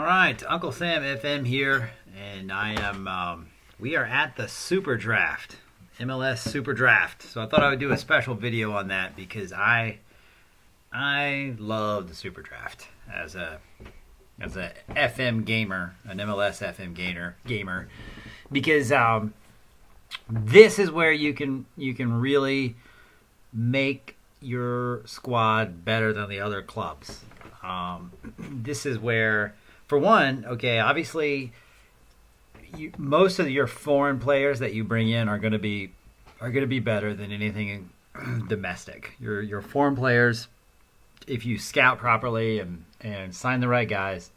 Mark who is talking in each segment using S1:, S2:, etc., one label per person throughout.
S1: right, Uncle Sam FM here, and we are at the SuperDraft, MLS SuperDraft. So I thought I would do a special video on that because I love the SuperDraft as a FM gamer, an MLS FM gamer, because this is where you can really make your squad better than the other clubs. This is where, for one, okay, obviously, most of your foreign players that you bring in are going to be better than anything domestic. Your foreign players, if you scout properly and sign the right guys,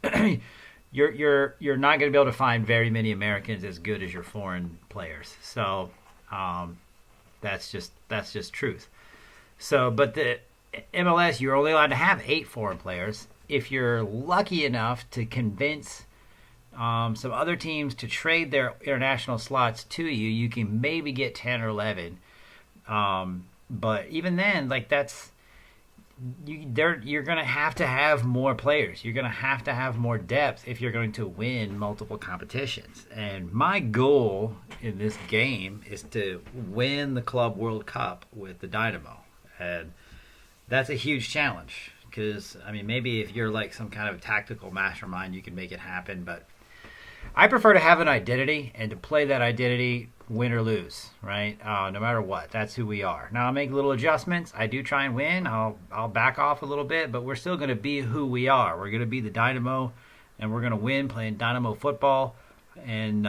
S1: you're not going to be able to find very many Americans as good as your foreign players. So that's just truth. So, but the MLS, you're only allowed to have 8 foreign players. If you're lucky enough to convince some other teams to trade their international slots to you, you can maybe get 10 or 11. But even then, like you're going to have more players. You're going to have more depth if you're going to win multiple competitions. And my goal in this game is to win the Club World Cup with the Dynamo. And that's a huge challenge because, I mean, maybe if you're like some kind of tactical mastermind, you can make it happen. But I prefer to have an identity and to play that identity win or lose, right? No matter what, that's who we are. Now, I'll make little adjustments. I do try and win. I'll back off a little bit, but we're still going to be who we are. We're going to be the Dynamo, and we're going to win playing Dynamo football. And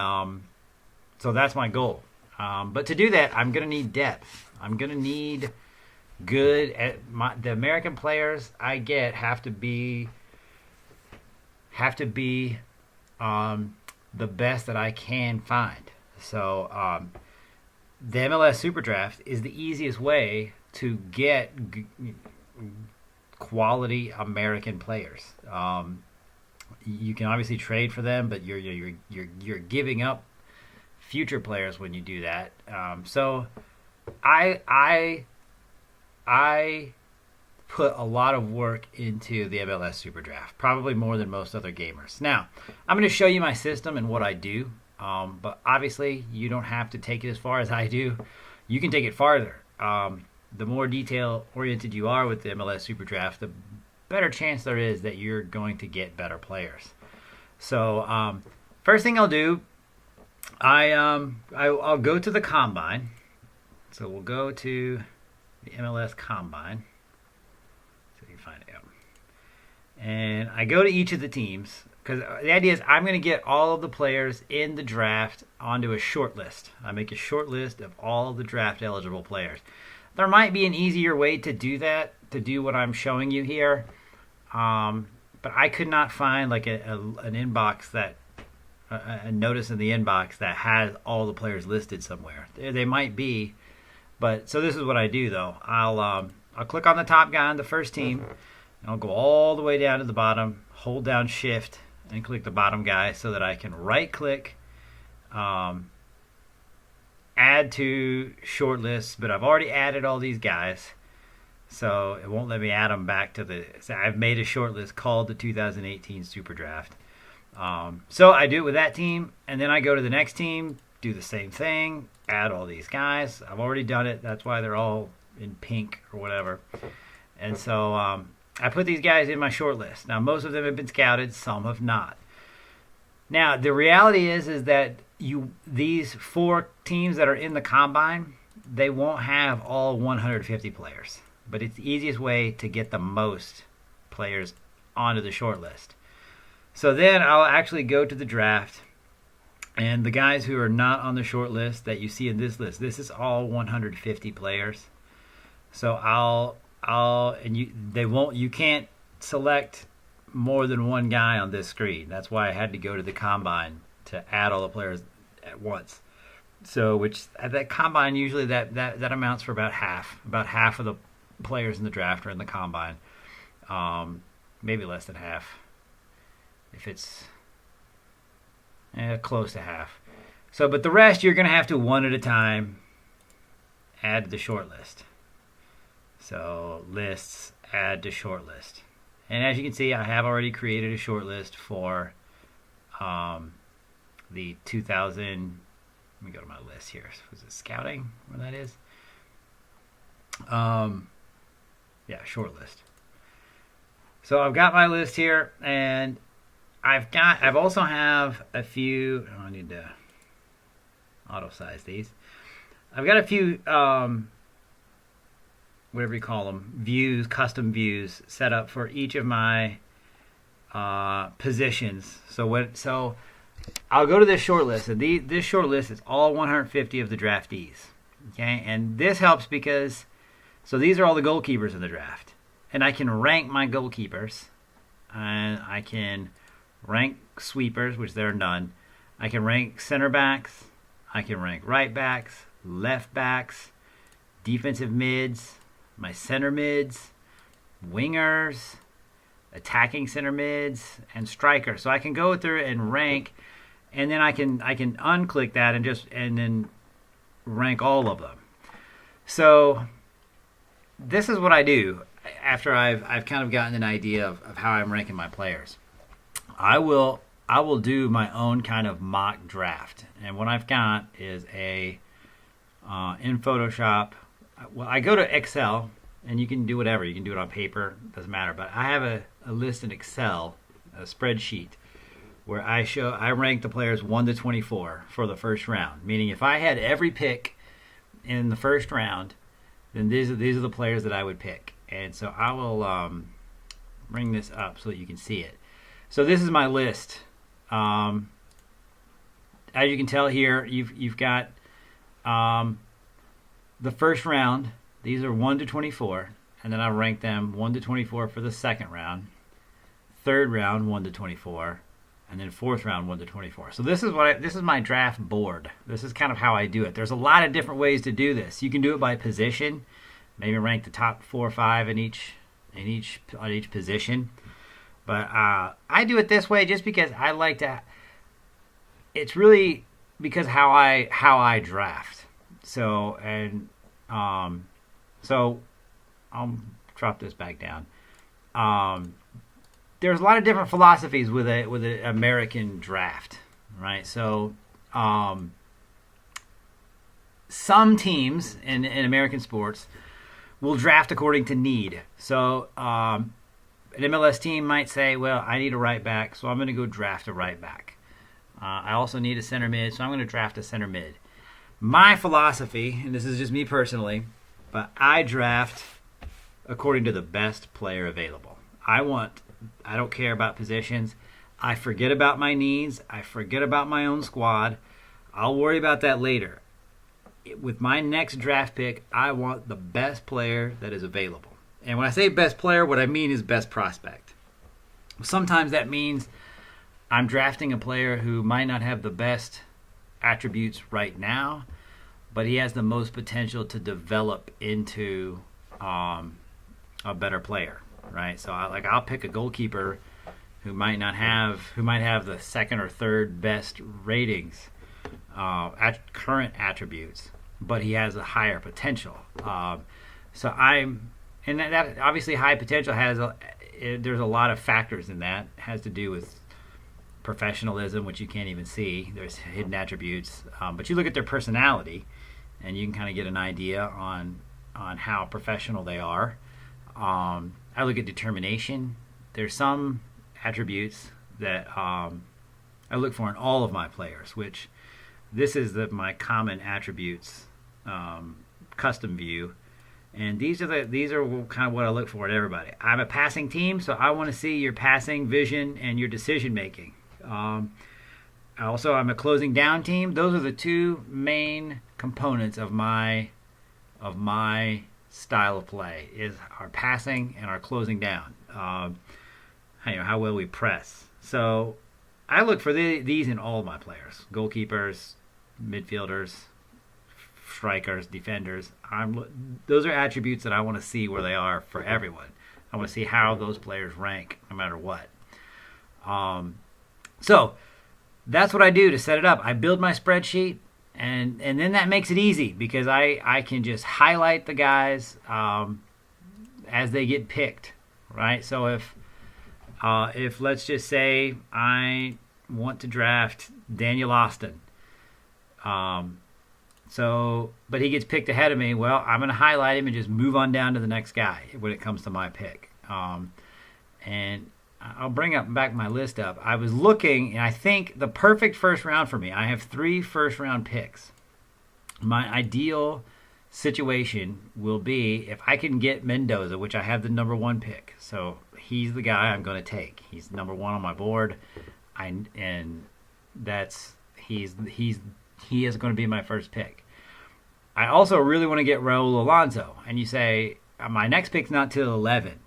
S1: so that's my goal. But to do that, I'm going to need depth. I'm going to need the American players I get have to be the best that I can find. So the MLS SuperDraft is the easiest way to get quality American players. You can obviously trade for them, but you're giving up future players when you do that. So I put a lot of work into the MLS SuperDraft, probably more than most other gamers. Now, I'm going to show you my system and what I do, but obviously you don't have to take it as far as I do. You can take it farther. The more detail-oriented you are with the MLS SuperDraft, the better chance there is that you're going to get better players. So first thing I'll do, I'll go to the Combine. So we'll go to the MLS Combine. So you can find it. And I go to each of the teams because the idea is I'm going to get all of the players in the draft onto a short list. I make a short list of all of the draft eligible players. There might be an easier way to do that, to do what I'm showing you here. But I could not find like an inbox that a notice in the inbox that has all the players listed somewhere. They might be. But so this is what I do though. I'll click on the top guy on the first team, and I'll go all the way down to the bottom, hold down Shift, and click the bottom guy so that I can right-click, add to short list. But I've already added all these guys, so it won't let me add them back to the. So I've made a short list called the 2018 SuperDraft. So I do it with that team, and then I go to the next team, do the same thing. Add all these guys. I've already done it. That's why they're all in pink or whatever. And so I put these guys in my short list. Now, most of them have been scouted. Some have not. Now, the reality is that these 4 teams that are in the Combine, they won't have all 150 players. But it's the easiest way to get the most players onto the short list. So then I'll actually go to the draft. And the guys who are not on the short list that you see in this list, this is all 150 players. So you can't select more than one guy on this screen. That's why I had to go to the Combine to add all the players at once. So which at that Combine usually that amounts for about half of the players in the draft are in the Combine. Maybe less than half if it's close to half. So, but the rest you're going to have to one at a time add to the short list. So, lists, add to short list. And as you can see, I have already created a short list for the 2000. Let me go to my list here. Was it scouting? Where that is? Yeah, short list. So I've got my list here, and I've also have a few. I need to auto size these. I've got a few, whatever you call them, views, custom views set up for each of my positions. So I'll go to this short list, and this short list is all 150 of the draftees. Okay, and this helps because these are all the goalkeepers in the draft, and I can rank my goalkeepers, and I can rank sweepers, which there are none. I can rank center backs. I can rank right backs, left backs, defensive mids, my center mids, wingers, attacking center mids, and strikers. So I can go through and rank, and then I can unclick that and then rank all of them. So this is what I do after I've kind of gotten an idea of how I'm ranking my players. I will do my own kind of mock draft, and what I've got is in Photoshop. Well, I go to Excel, and you can do whatever. You can do it on paper, doesn't matter. But I have a list in Excel, a spreadsheet, where I rank the players 1 to 24 for the first round. Meaning, if I had every pick in the first round, then these are the players that I would pick. And so I will bring this up so that you can see it. So this is my list. As you can tell here, you've got the first round. These are 1 to 24, and then I rank them 1 to 24 for the second round, third round 1 to 24, and then fourth round 1 to 24. So this is my draft board. This is kind of how I do it. There's a lot of different ways to do this. You can do it by position, maybe rank the top 4 or 5 on each position. But I do it this way just because I like to. It's really because how I draft. So I'll drop this back down. There's a lot of different philosophies with an American draft, right? So some teams in American sports will draft according to need. So an MLS team might say, well, I need a right back, so I'm going to go draft a right back. I also need a center mid, so I'm going to draft a center mid. My philosophy, and this is just me personally, but I draft according to the best player available. I don't care about positions. I forget about my needs. I forget about my own squad. I'll worry about that later. With my next draft pick, I want the best player that is available. And when I say best player, what I mean is best prospect. Sometimes that means I'm drafting a player who might not have the best attributes right now, but he has the most potential to develop into a better player, right? So I'll pick a goalkeeper who might have the second or third best ratings at current attributes, but he has a higher potential. And that obviously high potential there's a lot of factors in that. It has to do with professionalism, which you can't even see. There's hidden attributes, but you look at their personality, and you can kind of get an idea on how professional they are. I look at determination. There's some attributes that I look for in all of my players, which this is my common attributes custom view. And these are kind of what I look for in everybody. I'm a passing team, so I want to see your passing vision and your decision making. Also, I'm a closing down team. Those are the two main components of my style of play: is our passing and our closing down. How well we press. So I look for these in all of my players: goalkeepers, midfielders, strikers, defenders. Those are attributes that I want to see where they are for everyone. I want to see how those players rank no matter what. So that's what I do to set it up. I build my spreadsheet, and then that makes it easy because I can just highlight the guys as they get picked, right? So if let's just say I want to draft Daniel Austin. But he gets picked ahead of me. Well, I'm going to highlight him and just move on down to the next guy when it comes to my pick. And I'll bring back my list up. I was looking, and I think the perfect first round for me, I have 3 first-round picks. My ideal situation will be if I can get Mendoza, which I have the number 1 pick. So he's the guy I'm going to take. He's number 1 on my board, he is going to be my first pick. I also really want to get Raul Alonso, and you say my next pick's not till 11.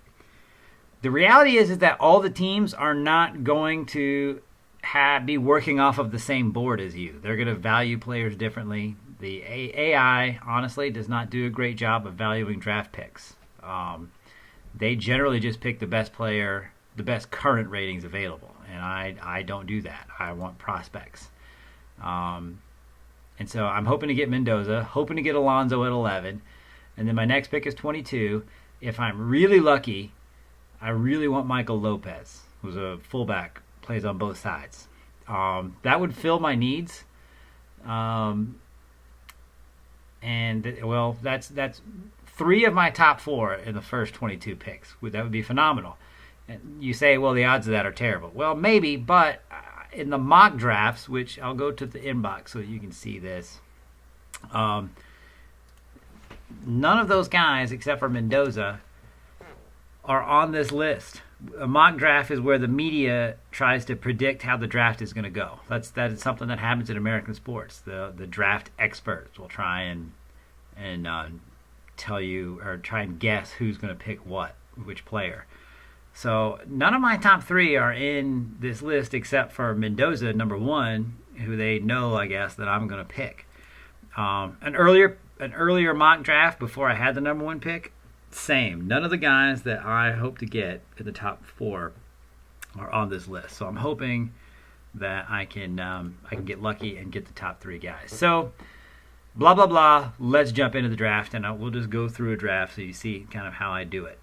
S1: The reality is that all the teams are not going to be working off of the same board as you. They're going to value players differently. The AI, honestly, does not do a great job of valuing draft picks. They generally just pick the best player, the best current ratings available, and I don't do that. I want prospects. And so I'm hoping to get Mendoza, hoping to get Alonso at 11, and then my next pick is 22. If I'm really lucky, I really want Michael Lopez, who's a fullback, plays on both sides. That would fill my needs. That's 3 of my top 4 in the first 22 picks. That would be phenomenal. And you say, well, the odds of that are terrible. Well, maybe, but in the mock drafts, which I'll go to the inbox so you can see this, none of those guys, except for Mendoza, are on this list. A mock draft is where the media tries to predict how the draft is going to go. That is something that happens in American sports. The draft experts will try and tell you or try and guess who's going to pick which player. So none of my top 3 are in this list except for Mendoza, number 1, who they know, I guess, that I'm going to pick. An earlier mock draft before I had the number 1 pick, same. None of the guys that I hope to get in the top 4 are on this list. So I'm hoping that I can get lucky and get the top 3 guys. So blah blah blah. Let's jump into the draft, and we'll just go through a draft so you see kind of how I do it.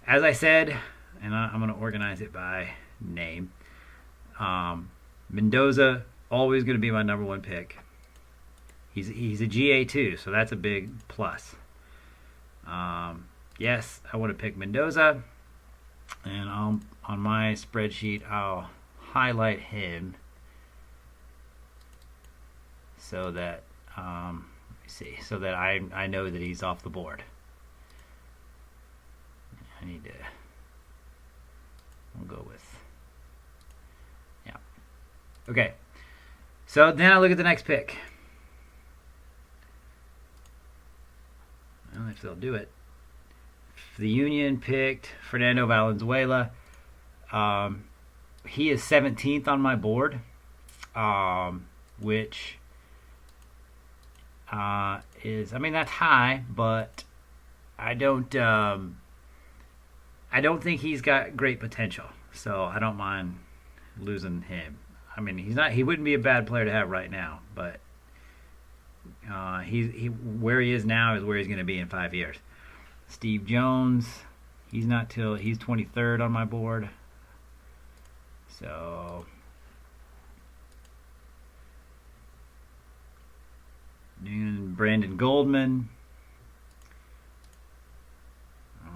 S1: As I said, and I'm going to organize it by name. Mendoza, always going to be my number 1 pick. He's a GA too, so that's a big plus. Yes, I want to pick Mendoza, and on my spreadsheet I'll highlight him so that so that I know that he's off the board. We'll go with, yeah. Okay. So then I look at the next pick. Well, if they'll do it. The Union picked Fernando Valenzuela. He is 17th on my board, which that's high, but I don't think he's got great potential, so I don't mind losing him. I mean, he wouldn't be a bad player to have right now, but where he is now is where he's going to be in 5 years. Steve Jones, he's 23rd on my board. So Brandon Goldman,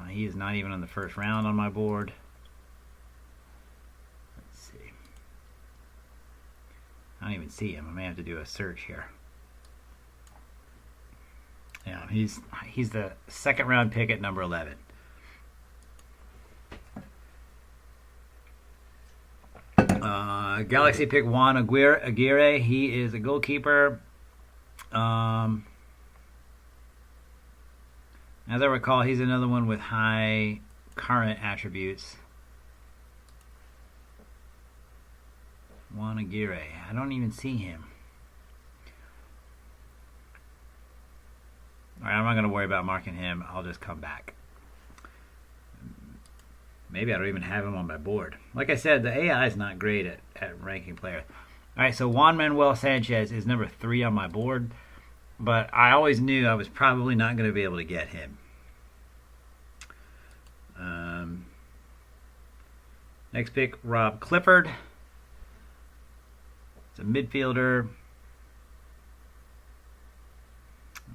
S1: he is not even on the first round on my board. Let's see. I don't even see him. I may have to do a search here. Yeah, he's the 2nd round pick at number 11. Galaxy pick Juan Aguirre. He is a goalkeeper. As I recall, he's another one with high current attributes. Juan Aguirre. I don't even see him. Alright, I'm not going to worry about marking him. I'll just come back. Maybe I don't even have him on my board. Like I said, the AI is not great at ranking players. Alright, so Juan Manuel Sanchez is number 3 on my board. But I always knew I was probably not going to be able to get him. Next pick, Rob Clifford. It's a midfielder.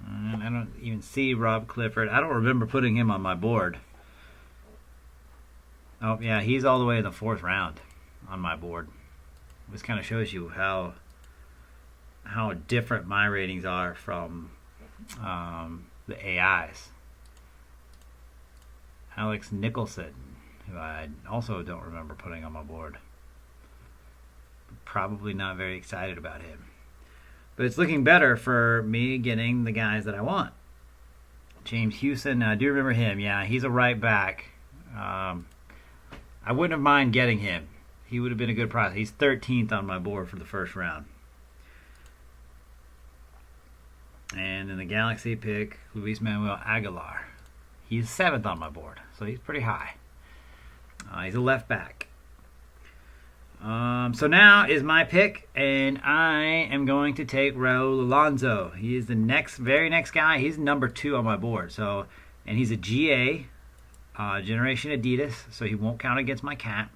S1: And I don't even see Rob Clifford. I don't remember putting him on my board. Oh, yeah, he's all the way in the 4th round on my board. This kind of shows you how different my ratings are from the AIs. Alex Nicholson, who I also don't remember putting on my board. Probably not very excited about him. But it's looking better for me getting the guys that I want. James Houston, I do remember him. Yeah, he's a right back. I wouldn't have mind getting him. He would have been a good price. He's 13th on my board for the 1st round. And in the Galaxy pick, Luis Manuel Aguilar. He's 7th on my board, so he's pretty high. He's a left back. So now is my pick, and I am going to take Raul Alonso. He is the very next guy. He's number 2 on my board. And he's a GA, Generation Adidas, so he won't count against my cap.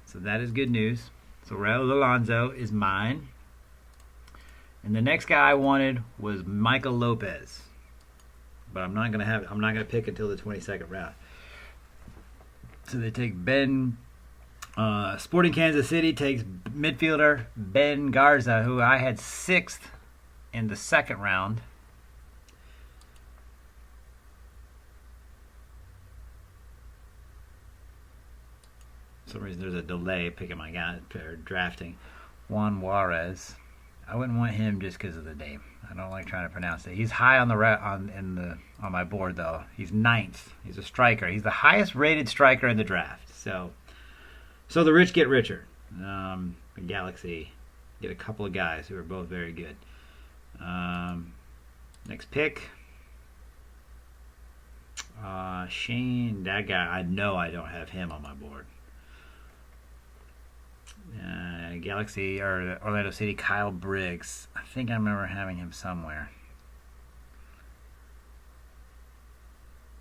S1: So that is good news. So Raul Alonso is mine. And the next guy I wanted was Michael Lopez, but I'm not gonna pick until the 22nd round. So they take Ben. Sporting Kansas City takes midfielder Ben Garza, who I had 6th in the 2nd round. For some reason there's a delay picking my guy or drafting. Juan Juarez. I wouldn't want him just because of the name. I don't like trying to pronounce it. He's high on on my board though. He's 9th. He's a striker. He's the highest rated striker in the draft. So the rich get richer. The Galaxy get a couple of guys who are both very good. Next pick. Shane, that guy, I know I don't have him on my board. Galaxy or Orlando City, Kyle Briggs. I think I remember having him somewhere.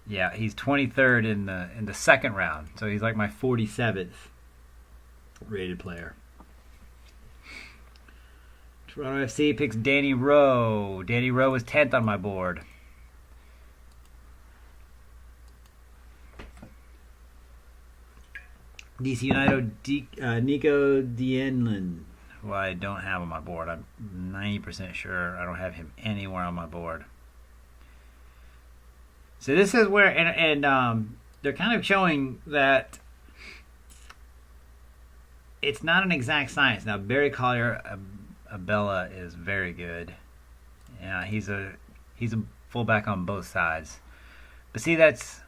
S1: Yeah, he's 23rd in the 2nd round, so he's like my 47th rated player. Toronto FC picks Danny Rowe. Danny Rowe was 10th on my board. DC United, Nico Dienlin, who I don't have on my board. I'm 90% sure I don't have him anywhere on my board. So this is where, and they're kind of showing that it's not an exact science. Now, Barry Collier Abella is very good. Yeah, he's a fullback on both sides. But see, that's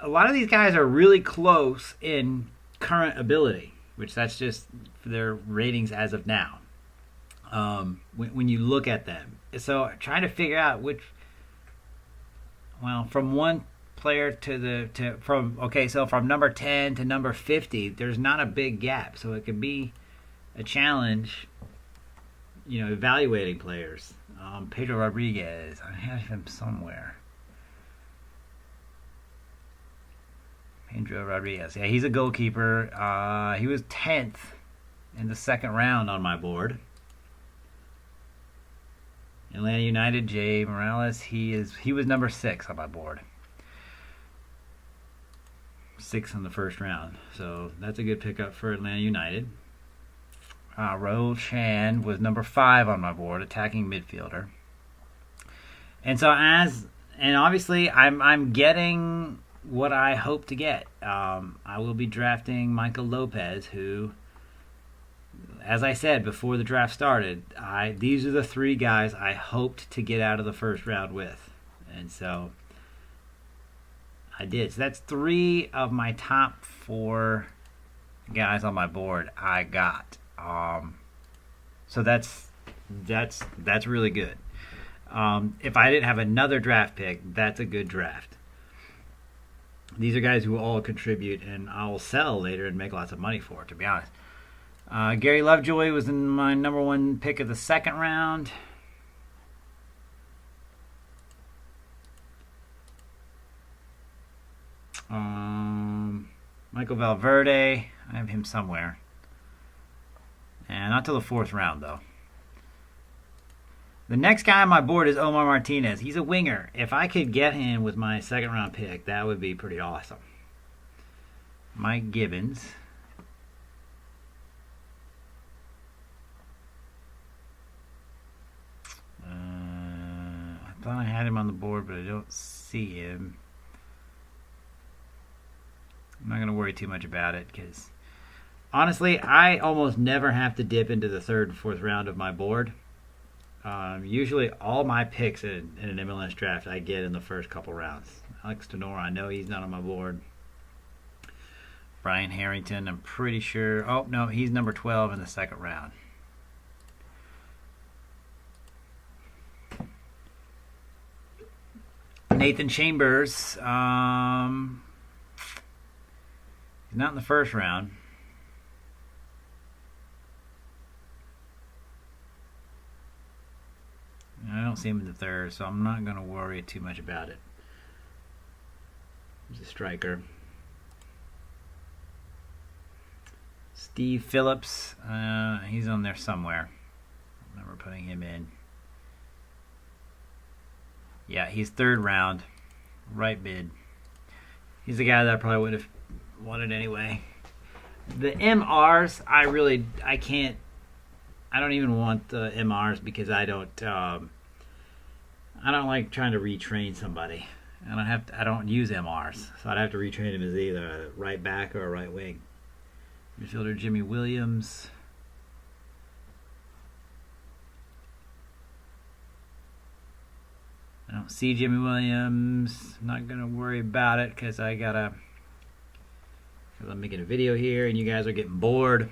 S1: a lot of these guys are really close in current ability, which that's just their ratings as of now. When you look at them, so trying to figure out from one player from number 10 to number 50, there's not a big gap, so it could be a challenge, evaluating players. Pedro Rodriguez, I have him somewhere. Pedro Rodriguez, yeah, he's a goalkeeper. He was 10th in the 2nd round on my board. Atlanta United, Jay Morales, he was number 6 on my board. 6th in the 1st round, so that's a good pickup for Atlanta United. Raul Chan was number 5 on my board, attacking midfielder. And so obviously I'm getting what I hope to get. I will be drafting Michael Lopez, who, as I said before the draft started, these are the 3 guys I hoped to get out of the 1st round with. And so I did. So that's 3 of my top 4 guys on my board I got. So that's really good. If I didn't have another draft pick, that's a good draft. These are guys who all contribute, and I'll sell later and make lots of money for it, to be honest. Gary Lovejoy was in my number 1 pick of the 2nd round. Michael Valverde, I have him somewhere. And not till the 4th round, though. The next guy on my board is Omar Martinez. He's a winger. If I could get him with my 2nd round pick, that would be pretty awesome. Mike Gibbons. I thought I had him on the board, but I don't see him. I'm not going to worry too much about it because, honestly, I almost never have to dip into the 3rd and 4th round of my board. Usually all my picks in an MLS draft I get in the first couple rounds. Alex Tenora, I know he's not on my board. Brian Harrington, I'm pretty sure. Oh, no, he's number 12 in the 2nd round. Nathan Chambers. He's not in the 1st round. I don't see him in the 3rd, so I'm not going to worry too much about it. He's a striker. Steve Phillips. He's on there somewhere. I remember putting him in. Yeah, he's 3rd round. Right mid. He's the guy that I probably would have wanted anyway. The MRs, I can't. I don't even want the MRs because I don't like trying to retrain somebody. I don't use MRs, so I'd have to retrain him as either a right back or a right wing. Midfielder Jimmy Williams. I don't see Jimmy Williams. I'm not gonna worry about it because I'm making a video here and you guys are getting bored.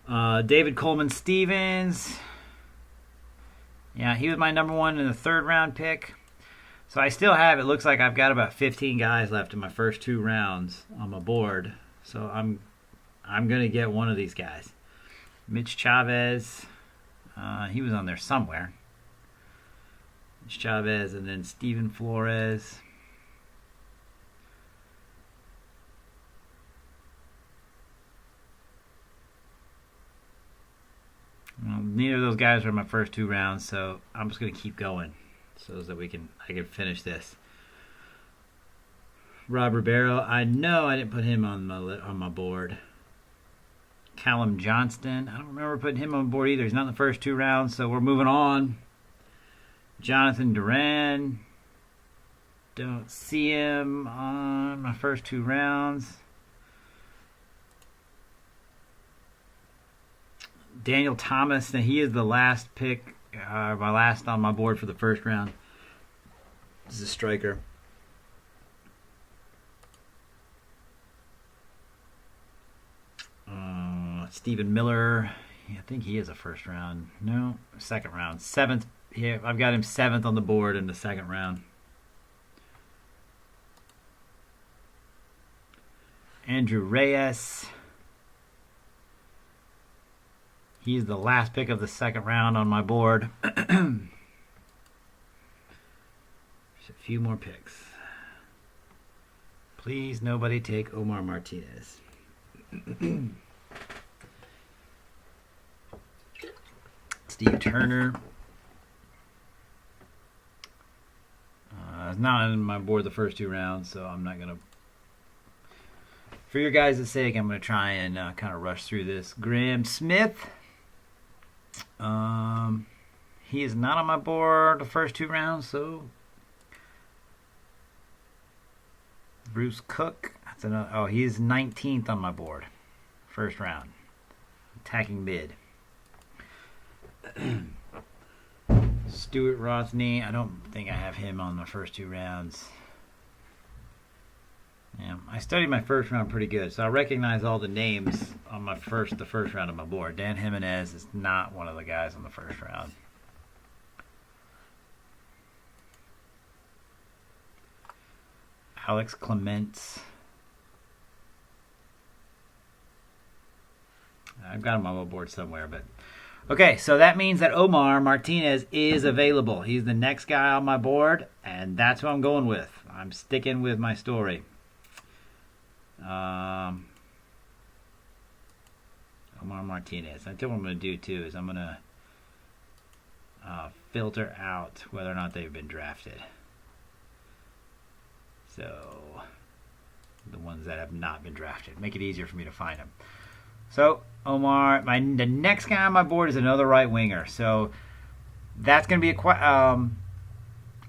S1: David Coleman Stevens. Yeah, he was my number 1 in the 3rd round pick. So I still have, it looks like I've got about 15 guys left in my first 2 rounds on my board. So I'm going to get one of these guys. Mitch Chavez. He was on there somewhere. Mitch Chavez and then Steven Flores. Well, neither of those guys are in my first 2 rounds, so I'm just going to keep going so that I can finish this. Rob Ribeiro, I know I didn't put him on my board. Callum Johnston, I don't remember putting him on the board either. He's not in the first 2 rounds, so we're moving on. Jonathan Duran, don't see him on my first 2 rounds. Daniel Thomas, now he is the last pick, my last on my board for the 1st round. This is a striker. Stephen Miller, I think he is a 1st round. No, 2nd round. 7th. Yeah, I've got him 7th on the board in the 2nd round. Andrew Reyes. He's the last pick of the 2nd round on my board. There's a few more picks. Please, nobody take Omar Martinez. Steve Turner. It's not on my board the first 2 rounds, so I'm not going to. For your guys' sake, I'm going to try and kind of rush through this. Graham Smith. He is not on my board the first 2 rounds, so Bruce Cook. That's another. Oh, he's 19th on my board, 1st round, attacking mid. Stuart Rothney. I don't think I have him on the first 2 rounds. Yeah, I studied my 1st round pretty good, so I recognize all the names on the first round of my board. Dan Jimenez is not one of the guys on the 1st round. Alex Clements. I've got him on my board somewhere, but okay, so that means that Omar Martinez is available. He's the next guy on my board, and that's who I'm going with. I'm sticking with my story. Omar Martinez. I think what I'm going to do too is I'm going to filter out whether or not they've been drafted. So the ones that have not been drafted. Make it easier for me to find them. So Omar, the next guy on my board is another right winger. So that's going to be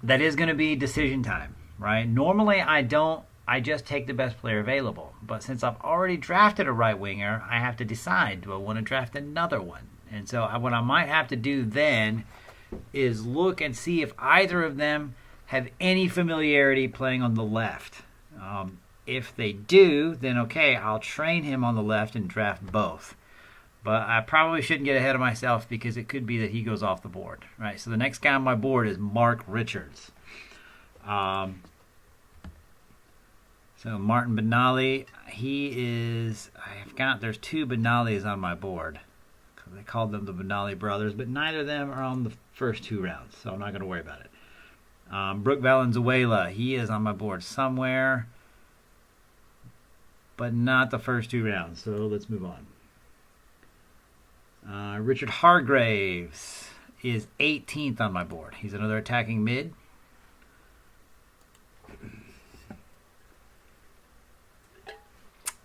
S1: that is going to be decision time, right? Normally I just take the best player available. But since I've already drafted a right winger, I have to decide, do I want to draft another one? And so what I might have to do then is look and see if either of them have any familiarity playing on the left. If they do, then okay, I'll train him on the left and draft both. But I probably shouldn't get ahead of myself because it could be that he goes off the board. Right. So the next guy on my board is Mark Richards. So Martin Benali, there's two Benalis on my board. They called them the Benali brothers, but neither of them are on the first two rounds, so I'm not going to worry about it. Brooke Valenzuela, he is on my board somewhere, but not the first two rounds, so let's move on. Richard Hargraves is 18th on my board. He's another attacking mid.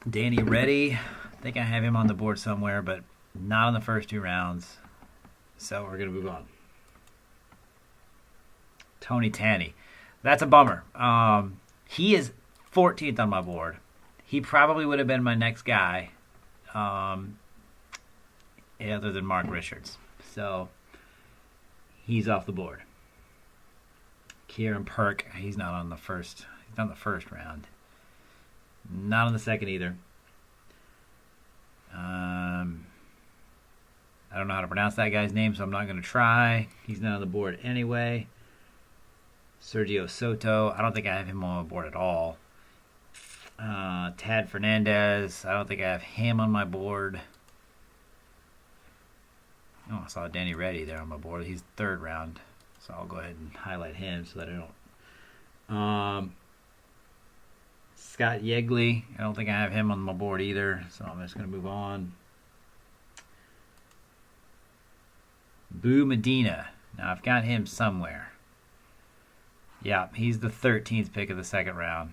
S1: Danny Reddy, I think I have him on the board somewhere, but not in the first two rounds. So we're going to move on. Tony Tanny. That's a bummer. He is 14th on my board. He probably would have been my next guy other than Mark Richards. So he's off the board. Kieran Perk, he's not on the first. He's not in the first round. Not on the second either. I don't know how to pronounce that guy's name, so I'm not going to try. He's not on the board anyway. Sergio Soto, I don't think I have him on my board at all. Tad Fernandez, I don't think I have him on my board. Oh, I saw Danny Reddy there on my board. He's third round, so I'll go ahead and highlight him so that I don't. Scott Yegley, I don't think I have him on my board either, so I'm just going to move on. Boo Medina. Now, I've got him somewhere. Yeah, he's the 13th pick of the second round.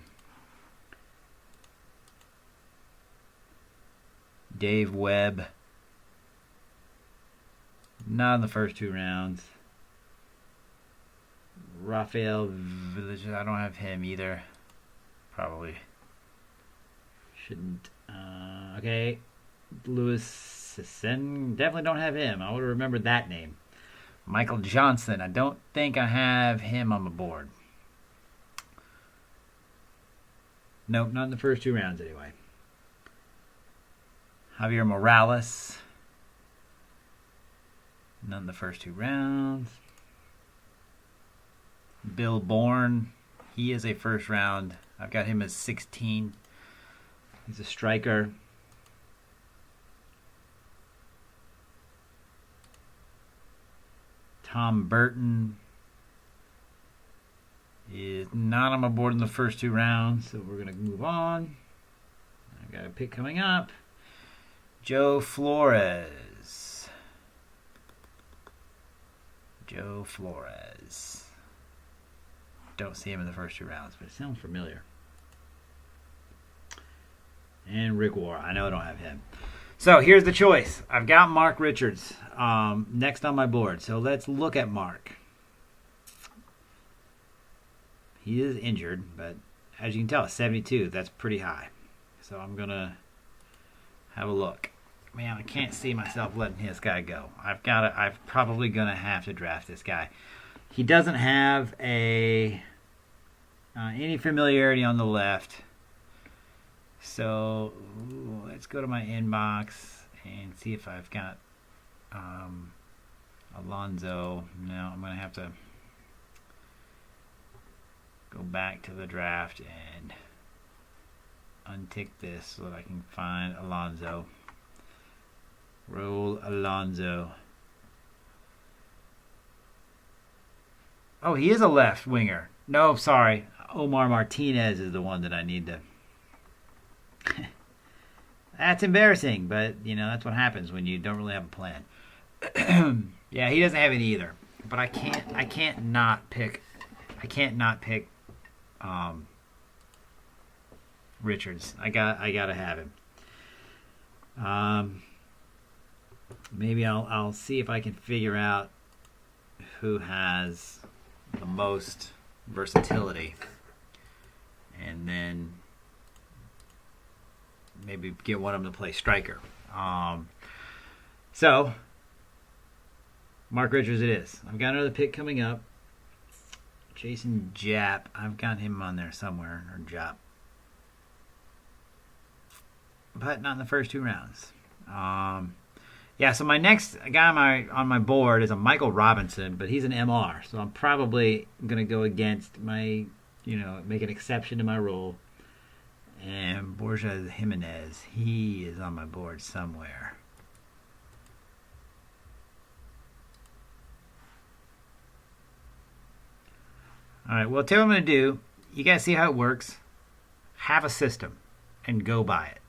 S1: Dave Webb. Not in the first two rounds. Rafael Village, I don't have him either. Probably shouldn't. Okay. Louis Sisson, definitely don't have him. I would have remembered that name. Michael Johnson, I don't think I have him on my board. Nope, not in the first two rounds anyway. Javier Morales, not in the first two rounds. Bill Bourne, he is a first round. I've got him as 16. He's a striker. Tom Burton is not on my board in the first two rounds, so we're going to move on. I've got a pick coming up. Joe Flores. Joe Flores. Don't see him in the first two rounds, but it sounds familiar. And Rick War. I know I don't have him. So here's the choice. I've got Mark Richards next on my board. So let's look at Mark. He is injured, but as you can tell, 72. That's pretty high. So I'm going to have a look. Man, I can't see myself letting this guy go. I'm probably going to have to draft this guy. He doesn't have any familiarity on the left. So let's go to my inbox and see if I've got Alonzo. No, I'm going to have to go back to the draft and untick this so that I can find Alonzo. Roll Alonzo. Oh, he is a left winger. No, sorry. Omar Martinez is the one that I need to... That's embarrassing, but that's what happens when you don't really have a plan. Yeah, he doesn't have it either. But I can't not pick Richards. I gotta have him. Maybe I'll see if I can figure out who has the most versatility, and then maybe get one of them to play striker. So Mark Richards it is. I've got another pick coming up. Jason Japp. I've got him on there somewhere, or Japp. But not in the first 2 rounds. Yeah, so my next guy on my board is a Michael Robinson, but he's an MR. So I'm probably going to go against make an exception to my rule. And Borja Jimenez, he is on my board somewhere. All right, well, tell you what I'm going to do. You guys see how it works. Have a system and go by it.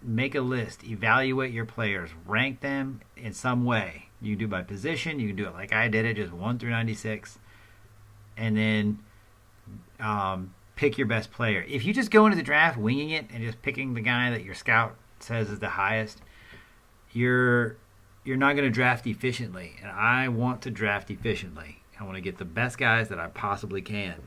S1: Make a list. Evaluate your players. Rank them in some way. You can do it by position. You can do it like I did it, just 1 through 96. And then pick your best player. If you just go into the draft winging it and just picking the guy that your scout says is the highest, you're not going to draft efficiently. And I want to draft efficiently. I want to get the best guys that I possibly can.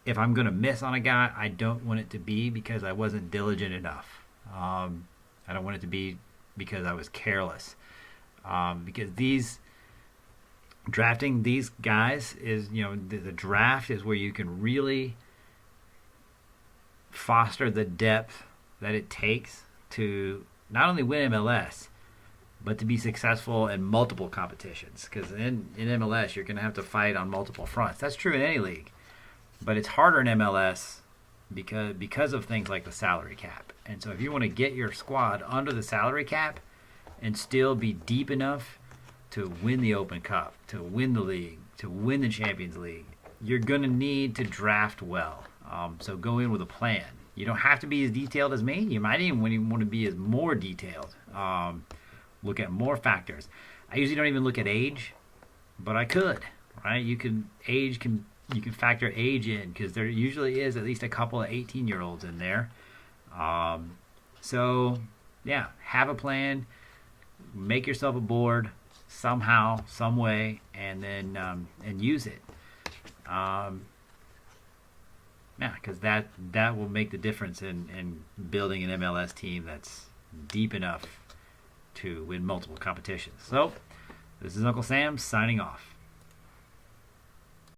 S1: If I'm going to miss on a guy, I don't want it to be because I wasn't diligent enough. I don't want it to be because I was careless. Because drafting these guys is, the draft is where you can really foster the depth that it takes to not only win MLS, but to be successful in multiple competitions. Because in MLS, you're going to have to fight on multiple fronts. That's true in any league. But it's harder in MLS because of things like the salary cap. And so if you want to get your squad under the salary cap and still be deep enough to win the Open Cup, to win the league, to win the Champions League, you're going to need to draft well. So go in with a plan. You don't have to be as detailed as me. You might even want to be as more detailed. Look at more factors. I usually don't even look at age, but I could, right? You can factor age in because there usually is at least a couple of 18-year-olds in there. So, yeah, have a plan. Make yourself a board somehow, some way, and then and use it. Yeah, because that will make the difference in building an MLS team that's deep enough to win multiple competitions. So, this is Uncle Sam signing off.